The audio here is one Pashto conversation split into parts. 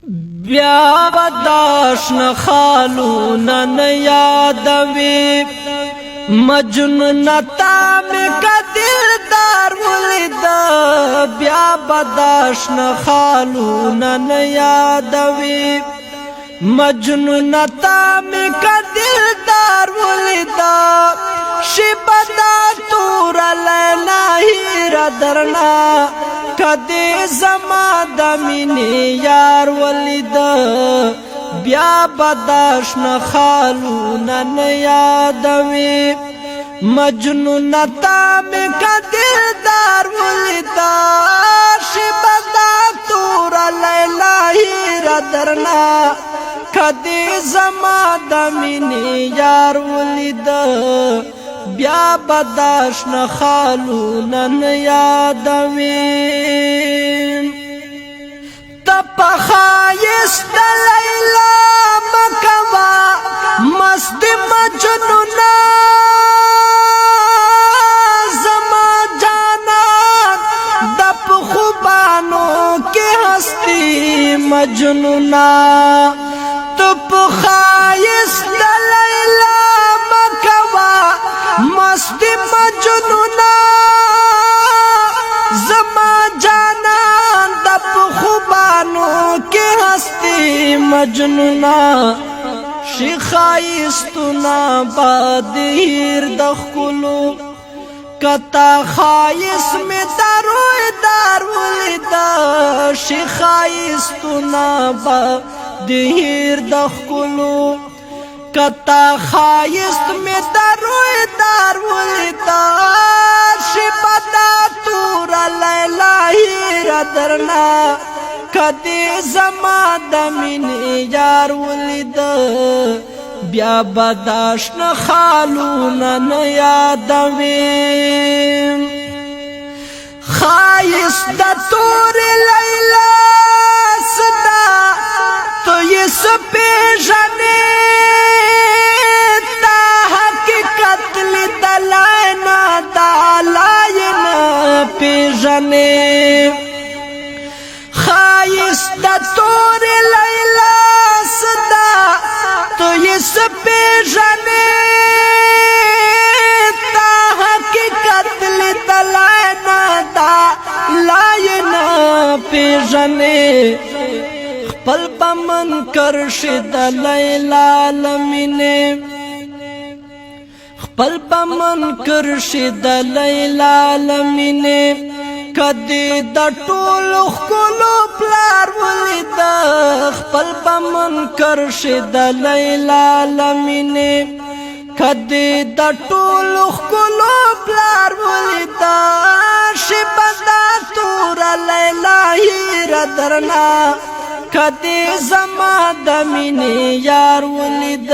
بیا بداشن خالونا نیادوی مجنون تا می کا دلدار ولید بیا بداشن خالونا نیادوی مجنون تا می کا دلدار ولید شبدا تور لیلا هیر درنا کدی زما د مینې یار ولید بیا بداشن خالونا نه یادوي مجنون تا می کدلدار ولید شبدا تور لیلا هیر درنا کدی زما د مینې یار ولید بیا بداشن خالونا نه یادوي تپ خایست لیلا مکوا مست مجنونا زما جانا دپ خوبانو کی ہستی مجنونا تپ خایست لیلا مست مجنونا زما جانان دپ خوبانو کی ہستی مجنونا شخایستنا بادیر دخلو کتا خایس میں دروی دار ولیدا شخایستنا بادیر دخلو کتا خایست میں دروی دار ولیدا شبدا تور لیلا ہیر درنا کدی زما د مینې یار ولید بیا بداشن خالونا نه یادوي خایست د تور لیلا صدا تو یې سپېژنې پیژنے خایست دا تور لیلا صدا تو یہ سپیژنے تا حقیقت لدلائنا دا لائنا پیژنے خپل بمن کرشد لیلا لمینے خپل بمن کرشد لیلا لمینے کدی د ټولو ښکلو پلار ولید خپل بمن کرشد لیلا لمینے کدی د ټولو ښکلو پلار ولید شبدا تور لیلا هیر درنا کدی زما د مینې یار ولید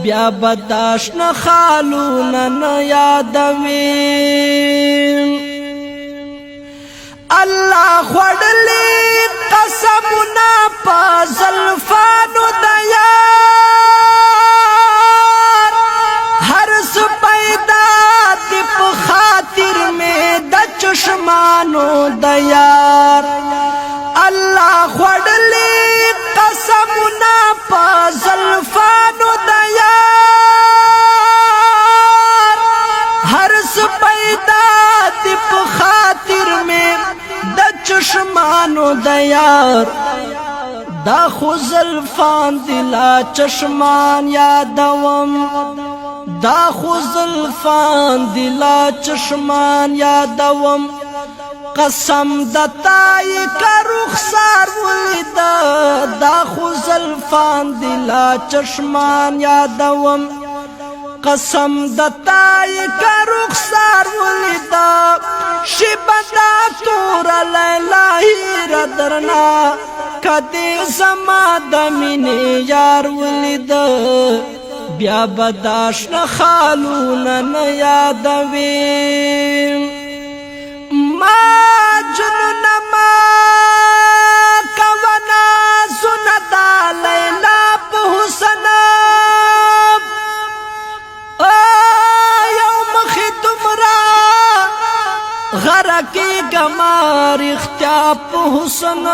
بیا بداشن خالونا نه یادوي الله خوړلې قسمونه په زلفانو د یار هر څه پیدا دي په خاطر مې د چشمانو د یار الله خوړلې قسمونه په زلفانو د چشمانو د یار دا خو زلفان دلا چشمان یادوم دا خو زلفان دلا چشمان یادوم قسم د تای کا رخسار ولید دا خو زلفان دلا چشمان یادوم قسم د تای کا رخسار ولید شبدا تور لیلا هیر درنا کدی زما د مینې یار ولید بیا بداشن خالونا نه یادوي ما جنون ما کونا سنتا لیلا په حسن غرقی گمار اختیاب حسن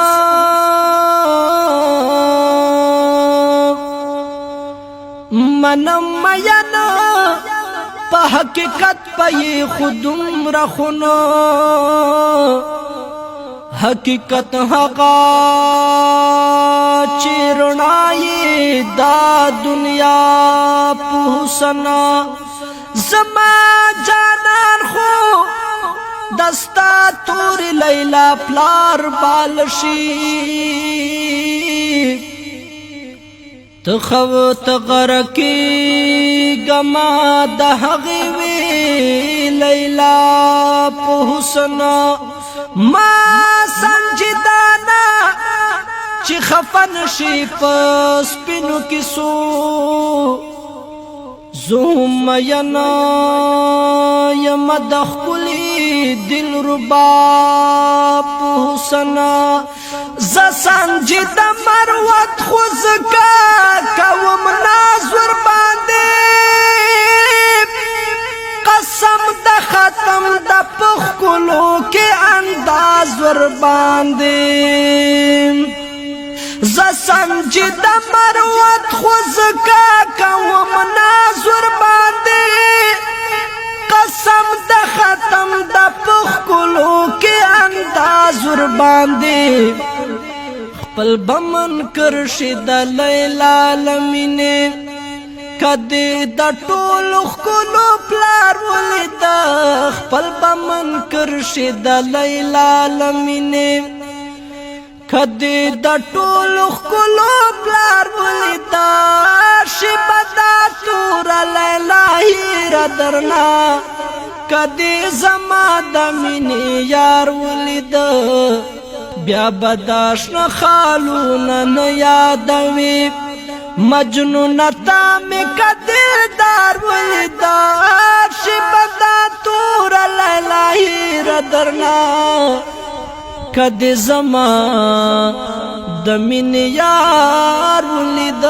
منم مینا په حقیقت پې خودم رخونو حقیقت حقا چیرنائی دا دنیا پوسنا زما جانان خو دستا تور لیلا پلار بالشی تخو تغرکی گما دهغی وی لیلا پوسنا ما سنجدانا چی خفن شی پس پینو کسو زوم ینا یم دخلی دل ربا پوسنا ز سنجد مروت خوزکا کوم نازور باندے قسم د ختم د پخکلو کے انداز ور باندے ز سنجد مروت خوزکا کوم نازور باندے قسم د ختم د پخکلو کے انداز ور باندے خپل بمن کرشی د لیلا لمینے کدی د ټولو ښکلو پلار ولید خپل بمن کرشي د لیلا لمینې کدی د ټولو ښکلو پلار ولید شپدا تور لیلا هیر درنا کدی زما د مینې یار ولید بیا بداشن خالونه نه یادوي مجنون تا میں قدردار ولیدار شبدا تور لیلا ہیر درنا کد زمان دمین یار ولیدار